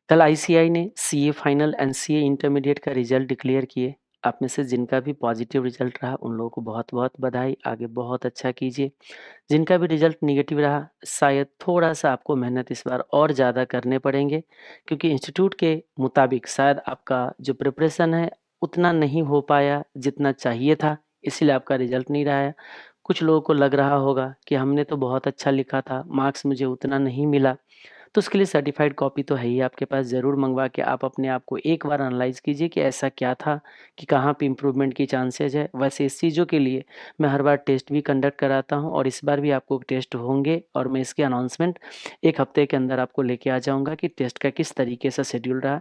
कल आईसीएआई ने CA final and CA intermediate का रिजल्ट डिक्लेयर किए। आप में से जिनका भी पॉजिटिव रिजल्ट रहा उन लोगों को बहुत-बहुत बधाई, आगे बहुत अच्छा कीजिए। जिनका भी रिजल्ट नेगेटिव रहा, शायद थोड़ा-सा आपको मेहनत इस बार और ज़्यादा करने पड़ेंगे, क्योंकि इंस्टीट्यूट के मुताबिक शायद आपका जो प्रिपरेशन है, उतना नहीं हो पाया जितना चाहिए था, इसीलिए आपका रिजल्ट नहीं रहा है। कुछ लोगों को लग रहा होगा कि हमने तो बहुत अच्छा लिखा था, मार्क्स मुझे उतना नहीं मिला। तो उसके लिए सर्टिफ़ाइड कॉपी तो है ही आपके पास, ज़रूर मँगवा के आप अपने आप को एक बार एनालाइज़ कीजिए कि ऐसा क्या था, कि कहाँ पे इम्प्रूवमेंट की चांसेज़ है। वैसे इस चीज़ों के लिए मैं हर बार टेस्ट भी कंडक्ट कराता हूँ और इस बार भी आपको टेस्ट होंगे और मैं इसके अनाउंसमेंट 1 हफ़्ते के अंदर आपको लेके आ जाऊँगा कि टेस्ट का किस तरीके से शेड्यूल रहा।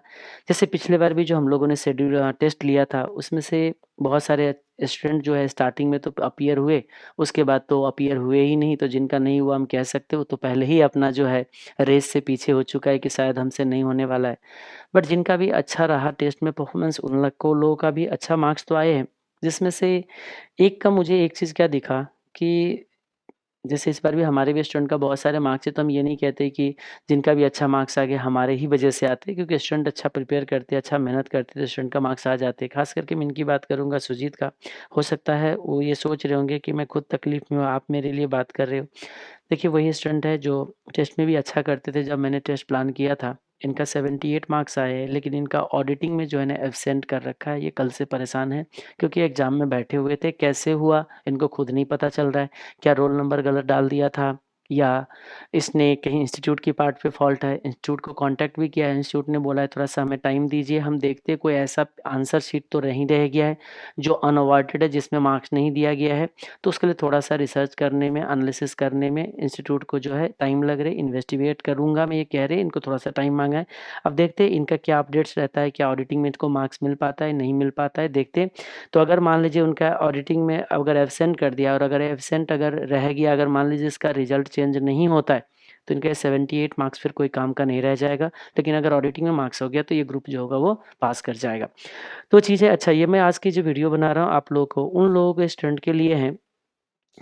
जैसे पिछले बार भी जो हम लोगों ने टेस्ट लिया था, उसमें से बहुत सारे स्टूडेंट जो है स्टार्टिंग में तो अपीयर हुए, उसके बाद तो अपीयर हुए ही नहीं, तो जिनका नहीं हुआ हम कह सकते हो तो पहले ही अपना जो है रेस से पीछे हो चुका है कि शायद हमसे नहीं होने वाला है। बट जिनका भी अच्छा रहा टेस्ट में परफॉर्मेंस उन लोगों का भी अच्छा मार्क्स तो आए हैं, जिसमें से एक का मुझे एक चीज़ क्या दिखा कि जैसे इस बार भी हमारे भी स्टूडेंट का बहुत सारे मार्क्स है, तो हम ये नहीं कहते कि जिनका भी अच्छा मार्क्स आ गया हमारे ही वजह से आते हैं, क्योंकि स्टूडेंट अच्छा प्रिपेयर करते हैं, अच्छा मेहनत करते हैं, तो स्टूडेंट का मार्क्स आ जाते हैं। खास करके मैं इनकी बात करूँगा सुजीत का, हो सकता है वो ये सोच रहे होंगे कि मैं खुद तकलीफ़ में हूँ, आप मेरे लिए बात कर रहे हो। देखिए वही स्टूडेंट है जो टेस्ट में भी अच्छा करते थे जब मैंने टेस्ट प्लान किया था। इनका 78 मार्क्स आए हैं, लेकिन इनका ऑडिटिंग में जो है ना एब्सेंट कर रखा है, ये कल से परेशान है क्योंकि एग्ज़ाम में बैठे हुए थे। कैसे हुआ इनको खुद नहीं पता चल रहा है। क्या रोल नंबर गलत डाल दिया था या इसने कहीं इंस्टीट्यूट की पार्ट पे फ़ॉल्ट है। इंस्टीट्यूट को कॉन्टैक्ट भी किया है, इंस्टीट्यूट ने बोला है थोड़ा-सा हमें टाइम दीजिए, हम देखते हैं कोई ऐसा आंसर शीट तो नहीं रह गया है जो अनअवॉइडेड है जिसमें मार्क्स नहीं दिया गया है। तो उसके लिए थोड़ा-सा रिसर्च करने में, एनालिसिस करने में इंस्टीट्यूट को जो है टाइम लग रहा है, इन्वेस्टिगेट करूँगा मैं ये कह रहे हैं, इनको थोड़ा-सा टाइम माँगा है। अब देखते हैं इनका क्या अपडेट्स रहता है, क्या ऑडिटिंग में इनको मार्क्स मिल पाता है, नहीं मिल पाता है, देखते हैं। तो अगर मान लीजिए उनका ऑडिटिंग में अगर एब्सेंट कर दिया और अगर एब्सेंट अगर रह गया, अगर मान लीजिए इसका रिज़ल्ट चेंज नहीं होता है, तो इनका 78 मार्क्स फिर कोई काम का नहीं रह जाएगा। लेकिन अगर ऑडिटिंग में मार्क्स हो गया तो ये ग्रुप जो होगा वो पास कर जाएगा। तो चीज़ें अच्छा ये मैं आज की जो वीडियो बना रहा हूँ आप लोगों को, उन लोगों के स्टूडेंट के लिए है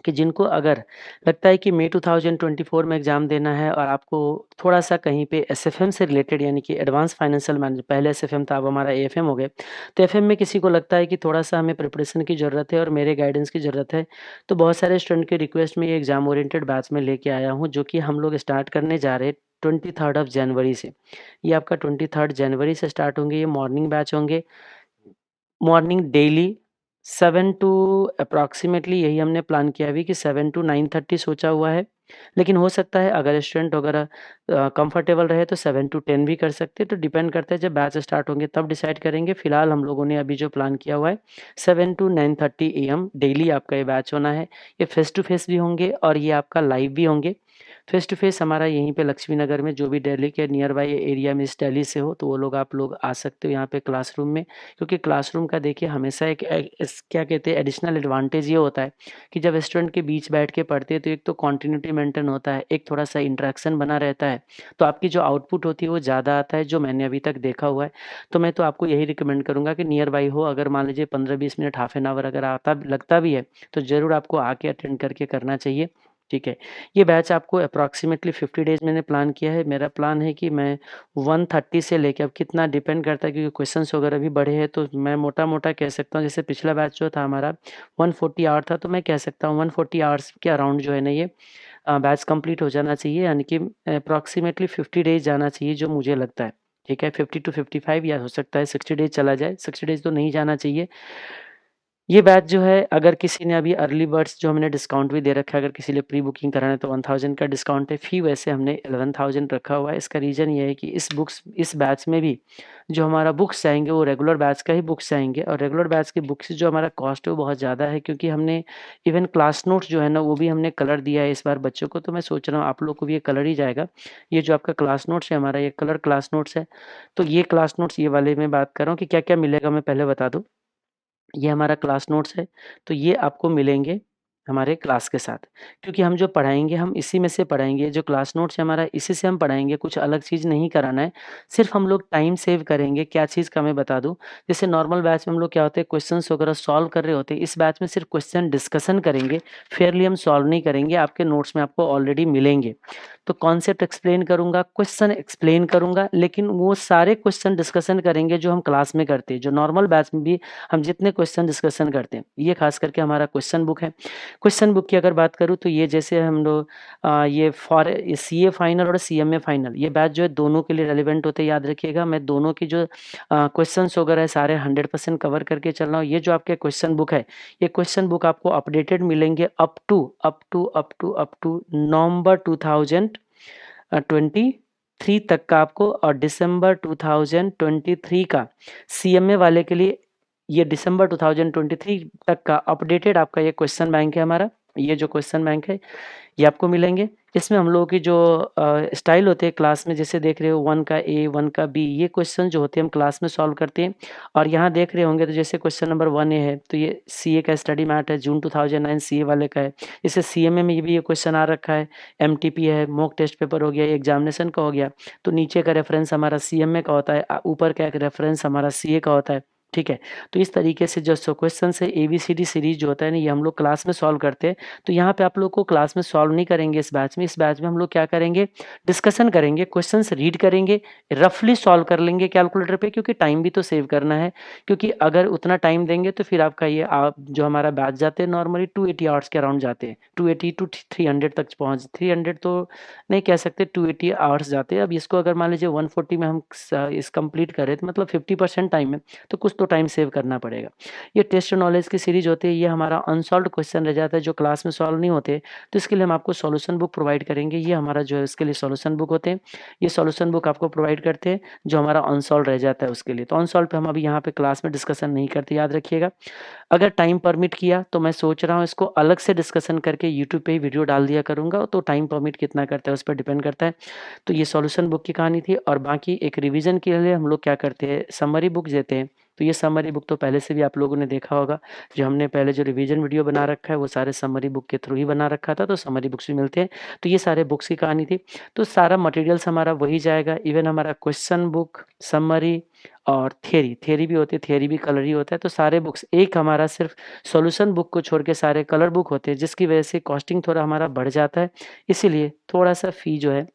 कि जिनको अगर लगता है कि मई 2024 में एग्ज़ाम देना है और आपको थोड़ा-सा कहीं पे एसएफएम से रिलेटेड यानी कि एडवांस फाइनेंशियल मैनेजमेंट, पहले एसएफएम था अब हमारा एएफएम हो गया। तो एफएम में किसी को लगता है कि थोड़ा-सा हमें प्रिपरेशन की ज़रूरत है और मेरे गाइडेंस की ज़रूरत है, तो बहुत सारे स्टूडेंट की रिक्वेस्ट में ये एग्ज़ाम ओरिएंटेड बैच में लेके आया हूँ, जो कि हम लोग स्टार्ट करने जा रहे हैं 23rd ऑफ जनवरी से। ये आपका 23rd जनवरी से स्टार्ट होंगे, ये मॉर्निंग बैच होंगे। मॉर्निंग डेली 7 टू अप्रॉक्सिमेटली यही हमने प्लान किया अभी कि 7 टू 9:30 सोचा हुआ है। लेकिन हो सकता है अगर स्टूडेंट वगैरह कंफर्टेबल रहे तो 7 टू 10 भी कर सकते हैं, तो डिपेंड करता है जब बैच स्टार्ट होंगे तब डिसाइड करेंगे। फिलहाल हम लोगों ने अभी जो प्लान किया हुआ है 7 टू 9:30 एएम डेली आपका ये बैच होना है। ये फेस टू फेस भी होंगे और ये आपका लाइव भी होंगे। फेस टू फेस हमारा यहीं पे लक्ष्मी नगर में, जो भी दिल्ली के नियर बाय एरिया में इस दिल्ली से हो तो वो लोग आप लोग आ सकते हो यहाँ पे क्लासरूम में। क्योंकि क्लासरूम का देखिए हमेशा एक क्या कहते हैं एडिशनल एडवांटेज ये होता है कि जब स्टूडेंट के बीच बैठ के पढ़ते हैं तो एक तो कंटिन्यूटी मेंटेन होता है, एक थोड़ा-सा इंटरेक्शन बना रहता है, तो आपकी जो आउटपुट होती है वो ज़्यादा आता है, जो मैंने अभी तक देखा हुआ है। तो मैं तो आपको यही रिकमेंड करूँगा कि नियर बाय हो, अगर मान लीजिए 15-20 मिनट, हाफ एन आवर अगर आता लगता भी है, तो ज़रूर आपको आके अटेंड करके करना चाहिए, ठीक है। ये बैच आपको अप्रॉक्सिमेटली 50 डेज़ मैंने प्लान किया है। मेरा प्लान है कि मैं 130 से लेके, अब कितना डिपेंड करता है क्योंकि क्वेश्चंस वगैरह भी बढ़े हैं, तो मैं मोटा-मोटा कह सकता हूँ जैसे पिछला बैच जो था हमारा 140 आवर था, तो मैं कह सकता हूँ 140 आवर्स के अराउंड जो है ना ये बैच कंप्लीट हो जाना चाहिए, यानी कि अप्रॉक्सिमेटली 50 डेज़ जाना चाहिए जो मुझे लगता है, ठीक है। 50 टू 55 या हो सकता है 60 डेज़ चला जाए, 60 डेज़ तो नहीं जाना चाहिए। ये बैच जो है अगर किसी ने अभी अर्ली बर्ड्स जो हमने डिस्काउंट भी दे रखा है, अगर किसी ने प्री बुकिंग कराना है तो 1000 का डिस्काउंट है। फ़ी वैसे हमने 11,000 रखा हुआ है। इसका रीज़न ये है कि इस बैच में भी जो हमारा बुक्स जाएँगे वो रेगुलर बैच का ही बुक्स जाएँगे और रेगुलर बैच की बुक्स जो हमारा कॉस्ट है वो बहुत ज़्यादा है, क्योंकि हमने इवन क्लास नोट्स जो है ना वो भी हमने कलर दिया है इस बार बच्चों को, तो मैं सोच रहा हूँ आप लोग को भी ये कलर ही जाएगा। ये जो आपका क्लास नोट्स है हमारा, ये कलर क्लास नोट्स है। तो ये क्लास नोट्स ये वाले मैं बात कर रहा हूँ कि क्या-क्या मिलेगा मैं पहले बता दूँ। ये हमारा क्लास नोट्स है, तो ये आपको मिलेंगे हमारे क्लास के साथ। क्योंकि हम जो पढ़ाएँगे हम इसी में से पढ़ाएँगे, जो क्लास नोट्स है हमारा इसी से हम पढ़ाएँगे, कुछ अलग चीज़ नहीं कराना है। सिर्फ़ हम लोग टाइम सेव करेंगे, क्या चीज़ का मैं बता दूँ, जैसे नॉर्मल बैच में हम लोग क्या होते हैं क्वेश्चन्स वगैरह सॉल्व कर रहे होते हैं, इस बैच में सिर्फ़ क्वेश्चन डिस्कशन करेंगे, फेयरली हम सॉल्व नहीं करेंगे, आपके नोट्स में आपको ऑलरेडी मिलेंगे। तो कॉन्सेप्ट एक्सप्लेन करूँगा, क्वेश्चन एक्सप्लेन करूँगा, लेकिन वो सारे क्वेश्चन डिस्कशन करेंगे जो हम क्लास में करते हैं, जो नॉर्मल बैच में भी हम जितने क्वेश्चन डिस्कशन करते हैं। ये खास करके हमारा क्वेश्चन बुक है। क्वेश्चन बुक की अगर बात करूँ तो ये जैसे हम लोग ये सीए फाइनल और सीएमए फाइनल ये बैच जो है दोनों के लिए रेलेवेंट होते हैं, याद रखिएगा। मैं दोनों की जो क्वेश्चंस वगैरह है सारे 100% कवर करके चल रहा हूँ। ये जो आपके क्वेश्चन बुक है, ये क्वेश्चन बुक आपको अपडेटेड मिलेंगे अप टू नवंबर 2023 तक का आपको, और दिसंबर 2023 का सीएमए वाले के लिए ये दिसंबर 2023 तक का अपडेटेड आपका ये क्वेश्चन बैंक है हमारा। ये जो क्वेश्चन बैंक है ये आपको मिलेंगे। इसमें हम लोगों की जो स्टाइल होते हैं क्लास में, जैसे देख रहे हो 1 का ए 1 का बी, ये क्वेश्चन जो होते हैं हम क्लास में सॉल्व करते हैं। और यहाँ देख रहे होंगे तो जैसे क्वेश्चन नंबर 1 ए है तो ये सीए का स्टडी मैट है, जून 2009 सीए वाले का है। इसे सीएमए में भी ये क्वेश्चन आ रखा है। एमटीपी है, मॉक टेस्ट पेपर हो गया, एग्जामिनेशन का हो गया। तो नीचे का रेफरेंस हमारा सीएमए का होता है, ऊपर का एक रेफरेंस हमारा सीए का होता है। ठीक है। तो इस तरीके से जो क्वेश्चन है एबीसीडी सीरीज जो होता है ना, ये हम लोग क्लास में सॉल्व करते हैं। तो यहाँ पे आप लोग को क्लास में सॉल्व नहीं करेंगे इस बैच में। इस बैच में हम लोग क्या करेंगे, डिस्कशन करेंगे, क्वेश्चंस रीड करेंगे, रफली सॉल्व कर लेंगे कैलकुलेटर पे, क्योंकि टाइम भी तो सेव करना है। क्योंकि अगर उतना टाइम देंगे तो फिर आपका ये आप जो हमारा बैच जाते हैं नॉर्मली 280 आवर्स के अराउंड जाते हैं, 280 टू 300 तक पहुँच, 300 तो नहीं कह सकते, 280 आवर्स जाते हैं। अब इसको अगर मान लीजिए 140 में हम इस कंप्लीट करें तो मतलब 50% टाइम है, तो कुछ तो टाइम सेव करना पड़ेगा। ये टेस्ट नॉलेज की सीरीज होती है, ये हमारा अनसॉल्व्ड क्वेश्चन रह जाता है जो क्लास में सॉल्व नहीं होते, तो इसके लिए हम आपको सॉल्यूशन बुक प्रोवाइड करेंगे। ये हमारा जो है इसके लिए सॉल्यूशन बुक होते हैं। ये सॉल्यूशन बुक आपको प्रोवाइड करते हैं जो हमारा अनसॉल्व रह जाता है उसके लिए। तो अनसॉल्व पे हम अभी यहाँ पे क्लास में डिस्कशन नहीं करते, याद रखिएगा। अगर टाइम परमिट किया तो मैं सोच रहा हूँ इसको अलग से डिस्कशन करके यूट्यूब पे ही वीडियो डाल दिया करूँगा, तो टाइम परमिट कितना करता है उस पर डिपेंड करता है। तो ये सॉल्यूशन बुक की कहानी थी। और बाकी एक रिवीजन के लिए हम लोग क्या करते हैं, समरी बुक देते हैं। तो ये समरी बुक तो पहले से भी आप लोगों ने देखा होगा, जो हमने पहले जो रिवीजन वीडियो बना रखा है वो सारे समरी बुक के थ्रू ही बना रखा था, तो समरी बुक्स भी मिलते हैं। तो ये सारे बुक्स की कहानी थी। तो सारा मटेरियल्स हमारा वही जाएगा, इवन हमारा क्वेश्चन बुक, समरी और थियरी भी होती है, थियरी भी कलर ही होता है। तो सारे बुक्स, एक हमारा सिर्फ सॉल्यूशन बुक को छोड़ के सारे कलर बुक होते हैं, जिसकी वजह से कॉस्टिंग थोड़ा हमारा बढ़ जाता है। इसीलिए थोड़ा सा फ़ी जो है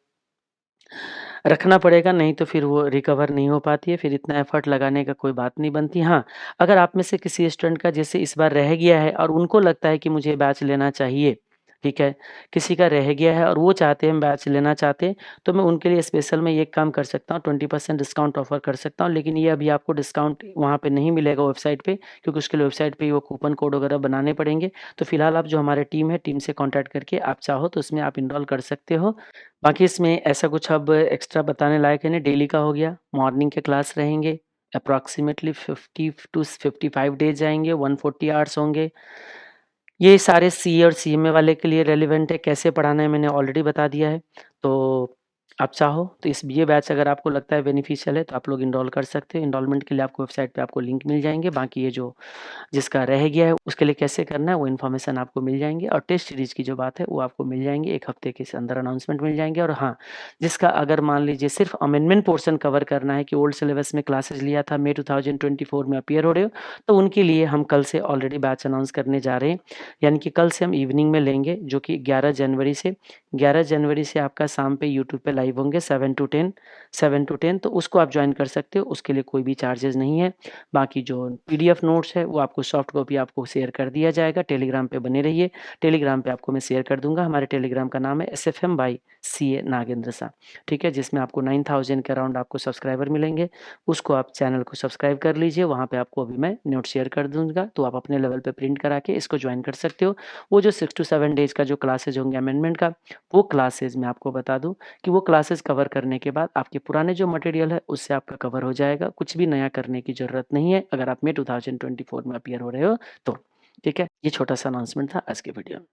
रखना पड़ेगा, नहीं तो फिर वो रिकवर नहीं हो पाती है, फिर इतना एफर्ट लगाने का कोई बात नहीं बनती। हाँ, अगर आप में से किसी स्टूडेंट का जैसे इस बार रह गया है और उनको लगता है कि मुझे बैच लेना चाहिए, ठीक है? किसी का रह गया है और वो चाहते हैं बैच लेना चाहते हैं, तो मैं उनके लिए स्पेशल मैं ये काम कर सकता हूँ, 20% डिस्काउंट ऑफ़र कर सकता हूँ। लेकिन ये अभी आपको डिस्काउंट वहाँ पे नहीं मिलेगा वेबसाइट पे, क्योंकि उसके लिए वेबसाइट पे ही वो कूपन कोड वगैरह बनाने पड़ेंगे। तो फिलहाल आप जो हमारे टीम है, टीम से कॉन्टैक्ट करके आप चाहो तो उसमें आप एनरोल कर सकते हो। बाकी इसमें ऐसा कुछ अब एक्स्ट्रा बताने लायक है नहीं, डेली का हो गया, मॉर्निंग के क्लास रहेंगे, अप्रॉक्सिमेटली 50 टू 55 डेज़ जाएँगे, 140 आवर्स होंगे। ये सारे सीए और सीएमए वाले के लिए रेलेवेंट है, कैसे पढ़ाना है मैंने ऑलरेडी बता दिया है। तो आप चाहो तो इस ये बैच अगर आपको लगता है बेनिफिशियल है तो आप लोग एनरोल कर सकते हो। एनरोलमेंट के लिए आपको वेबसाइट पे आपको लिंक मिल जाएँगे। बाकी ये जो जिसका रह गया है उसके लिए कैसे करना है वो इन्फॉर्मेशन आपको मिल जाएँगे, और टेस्ट सीरीज़ की जो बात है वो आपको मिल जाएँगी, 1 हफ्ते के अंदर अनाउंसमेंट मिल जाएँगे। और हाँ, जिसका अगर मान लीजिए सिर्फ अमेंडमेंट पोर्शन कवर करना है कि ओल्ड सिलेबस में क्लासेस लिया था, मई 2024 में अपीयर हो रहे हो, तो उनके लिए हम कल से ऑलरेडी बैच अनाउंस करने जा रहे हैं। यानी कि कल से हम इवनिंग में लेंगे, जो कि 11 जनवरी से आपका शाम पे यूट्यूब पे लाइव होंगे 7 टू 10, तो उसको आप जॉइन कर सकते हो, उसके लिए कोई भी चार्जेस नहीं है। बाकी जो पीडीएफ नोट्स है वो आपको सॉफ्ट कॉपी आपको शेयर कर दिया जाएगा। टेलीग्राम पे बने रहिए, टेलीग्राम पे आपको मैं शेयर कर दूँगा। हमारे टेलीग्राम का नाम है एसएफएम बाय सीए नागेंद्र सा, ठीक है? जिसमें आपको 9000 के अराउंड आपको सब्सक्राइबर मिलेंगे। उसको आप चैनल को सब्सक्राइब कर लीजिए, वहाँ पे आपको अभी मैं नोट शेयर कर दूँगा, तो आप अपने लेवल पे प्रिंट करा के इसको जॉइन कर सकते हो। वो जो 6 टू 7 डेज़ का जो क्लासेज़ होंगे अमेंडमेंट का, वो क्लासेज़ मैं आपको बता दूँ कि वो क्लासेज़ कवर करने के बाद आपके पुराने जो मटेरियल है उससे आपका कवर हो जाएगा। कुछ भी नया करने की ज़रूरत नहीं है, अगर आप मई 2024 में अपीयर हो रहे हो तो। ठीक है? ये छोटा-सा अनाउंसमेंट था आज के वीडियो में।